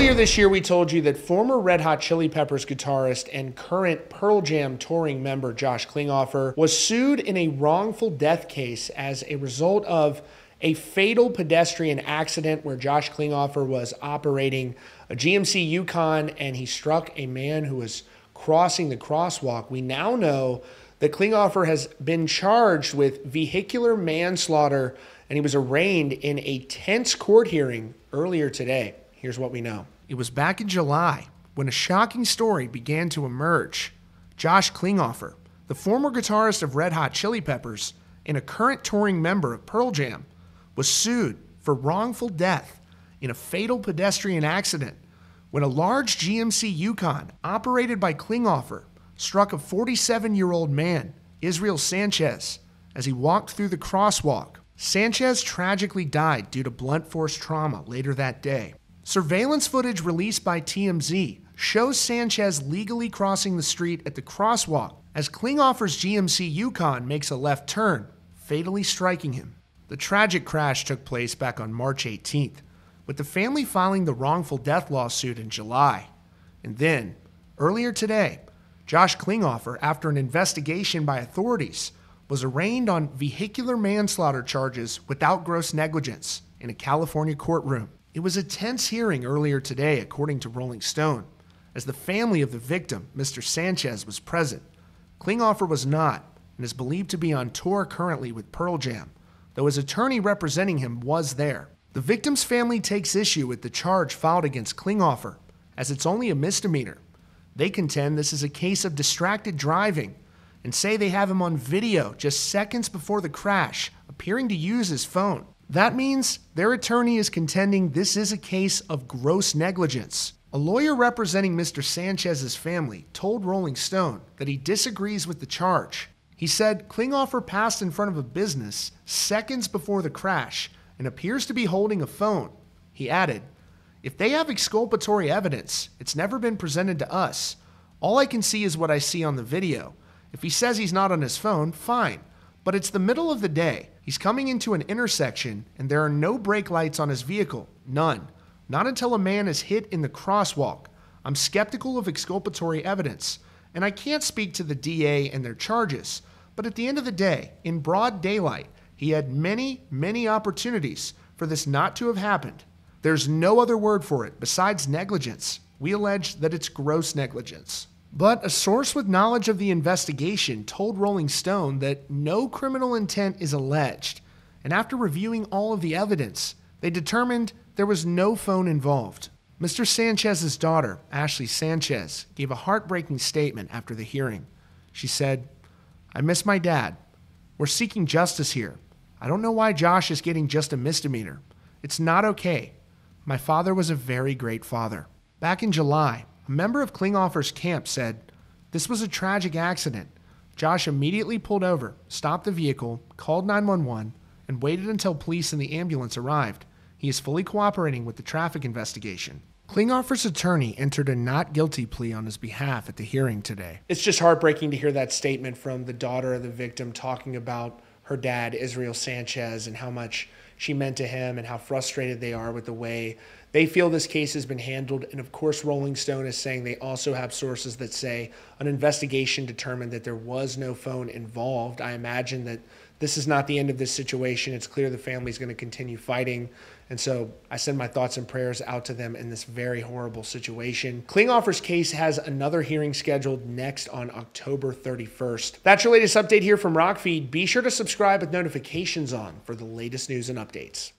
Earlier this year, we told you that former Red Hot Chili Peppers guitarist and current Pearl Jam touring member Josh Klinghoffer was sued in a wrongful death case as a result of a fatal pedestrian accident where Josh Klinghoffer was operating a GMC Yukon and he struck a man who was crossing the crosswalk. We now know that Klinghoffer has been charged with vehicular manslaughter and he was arraigned in a tense court hearing earlier today. Here's what we know. It was back in July when a shocking story began to emerge. Josh Klinghoffer, the former guitarist of Red Hot Chili Peppers and a current touring member of Pearl Jam, was sued for wrongful death in a fatal pedestrian accident when a large GMC Yukon operated by Klinghoffer struck a 47-year-old man, Israel Sanchez, as he walked through the crosswalk. Sanchez tragically died due to blunt force trauma later that day. Surveillance footage released by TMZ shows Sanchez legally crossing the street at the crosswalk as Klinghoffer's GMC Yukon makes a left turn, fatally striking him. The tragic crash took place back on March 18th, with the family filing the wrongful death lawsuit in July. And then, earlier today, Josh Klinghoffer, after an investigation by authorities, was arraigned on vehicular manslaughter charges without gross negligence in a California courtroom. It was a tense hearing earlier today, according to Rolling Stone, as the family of the victim, Mr. Sanchez, was present. Klinghoffer was not, and is believed to be on tour currently with Pearl Jam, though his attorney representing him was there. The victim's family takes issue with the charge filed against Klinghoffer, as it's only a misdemeanor. They contend this is a case of distracted driving, and say they have him on video just seconds before the crash, appearing to use his phone. That means their attorney is contending this is a case of gross negligence. A lawyer representing Mr. Sanchez's family told Rolling Stone that he disagrees with the charge. He said Klinghoffer passed in front of a business seconds before the crash and appears to be holding a phone. He added, "If they have exculpatory evidence, it's never been presented to us. All I can see is what I see on the video. If he says he's not on his phone, fine. But it's the middle of the day. He's coming into an intersection and there are no brake lights on his vehicle. None. Not until a man is hit in the crosswalk. I'm skeptical of exculpatory evidence. And I can't speak to the DA and their charges. But at the end of the day, in broad daylight, he had many, many opportunities for this not to have happened. There's no other word for it besides negligence. We allege that it's gross negligence." But a source with knowledge of the investigation told Rolling Stone that no criminal intent is alleged, and after reviewing all of the evidence, they determined there was no phone involved. Mr. Sanchez's daughter, Ashley Sanchez, gave a heartbreaking statement after the hearing. She said, "I miss my dad. We're seeking justice here. I don't know why Josh is getting just a misdemeanor. It's not okay. My father was a very great father." Back in July, a member of Klinghoffer's camp said, "This was a tragic accident. Josh immediately pulled over, stopped the vehicle, called 911, and waited until police and the ambulance arrived. He is fully cooperating with the traffic investigation." Klinghoffer's attorney entered a not guilty plea on his behalf at the hearing today. It's just heartbreaking to hear that statement from the daughter of the victim talking about her dad, Israel Sanchez, and how much she meant to him and how frustrated they are with the way they feel this case has been handled. And of course, Rolling Stone is saying they also have sources that say an investigation determined that there was no phone involved. I imagine that this is not the end of this situation. It's clear the family's going to continue fighting. And so I send my thoughts and prayers out to them in this very horrible situation. Klinghoffer's case has another hearing scheduled next on October 31st. That's your latest update here from Rockfeed. Be sure to subscribe with notifications on for the latest news and updates.